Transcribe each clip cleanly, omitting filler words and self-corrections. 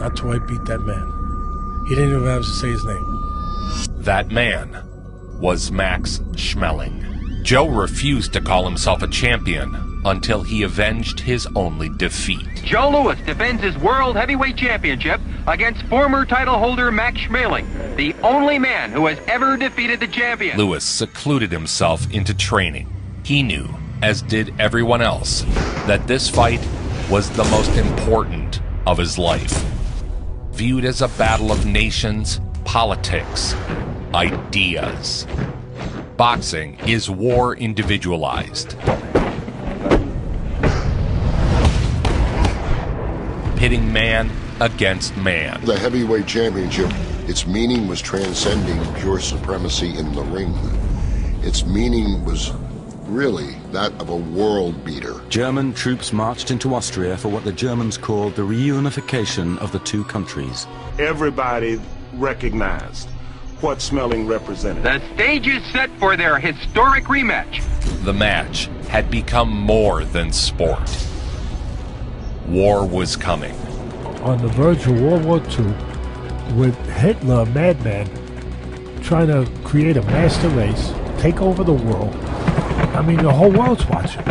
not till I beat that man. He didn't even have to say his name. That man was Max Schmeling. Joe refused to call himself a champion until he avenged his only defeat. Joe Louis defends his World Heavyweight Championship against former title holder Max Schmeling, the only man who has ever defeated the champion. Louis secluded himself into training. He knew, as did everyone else, that this fight was the most important of his life. Viewed as a battle of nations, politics, ideas. Boxing is war individualized. Pitting man against man. The heavyweight championship, its meaning was transcending pure supremacy in the ring. Its meaning was really that of a world beater. German troops marched into Austria for what the Germans called the reunification of the two countries. Everybody recognized what Schmeling represented. The stage is set for their historic rematch. The match had become more than sport. War was coming. On the verge of World War II, with Hitler, a madman, trying to create a master race, take over the world. I mean, the whole world's watching.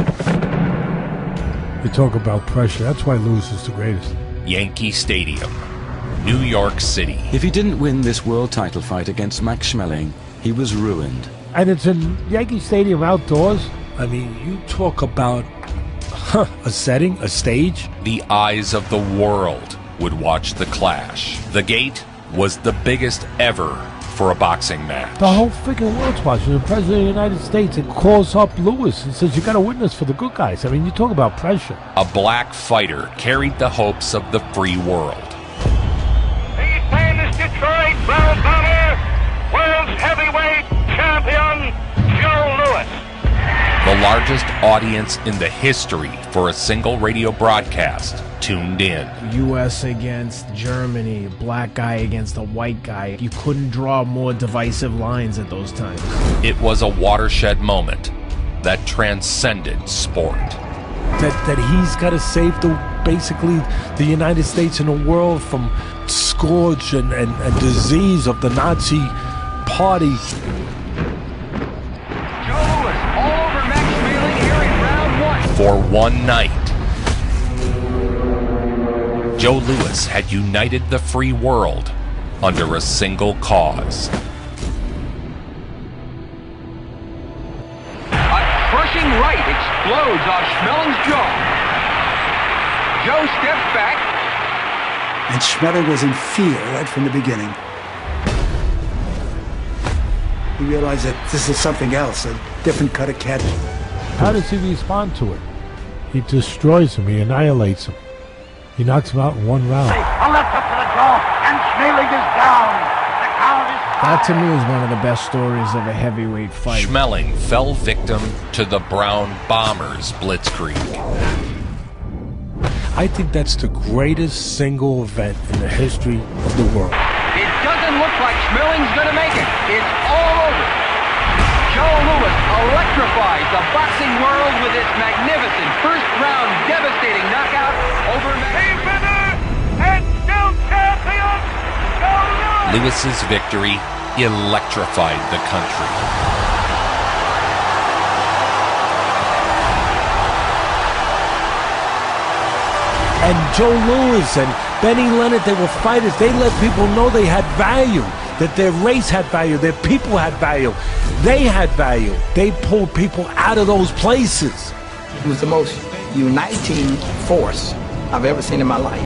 You talk about pressure. That's why Louis is the greatest. Yankee Stadium, New York City. If he didn't win this world title fight against Max Schmeling, he was ruined. And it's in Yankee Stadium outdoors. I mean, you talk about a setting, a stage. The eyes of the world would watch the clash. The gate was the biggest ever for a boxing match. The whole freaking world's watching. The President of the United States calls up Louis and says, you got to witness for the good guys. I mean, you talk about pressure. A black fighter carried the hopes of the free world. The famous Detroit Brown Bomber, world's heavyweight champion, Joe Louis. The largest audience in the history for a single radio broadcast tuned in. U.S. against Germany, black guy against a white guy. You couldn't draw more divisive lines at those times. It was a watershed moment that transcended sport. That he's got to save basically the United States and the world from scourge and disease of the Nazi party. For one night, Joe Louis had united the free world under a single cause. A crushing right explodes off Schmeling's jaw. Joe steps back. And Schmeling was in fear right from the beginning. He realized that this is something else, a different cut of catch. How does he respond to it? He destroys him. He annihilates him. He knocks him out in one round. A left up to the jaw, and Schmeling is down. The count is That to me is one of the best stories of a heavyweight fight. Schmeling fell victim to the Brown Bombers blitzkrieg. I think that's the greatest single event in the history of the world. It doesn't look like Schmeling's going to make it. It's all over. Joe Louis electrifies the boxing world with his magnificent first-round devastating knockout over the winner and still champion, Joe Louis. Louis's victory electrified the country. And Joe Louis and Benny Leonard, they were fighters. They let people know they had value, that their race had value, their people had value. They had value. They pulled people out of those places. It was the most uniting force I've ever seen in my life.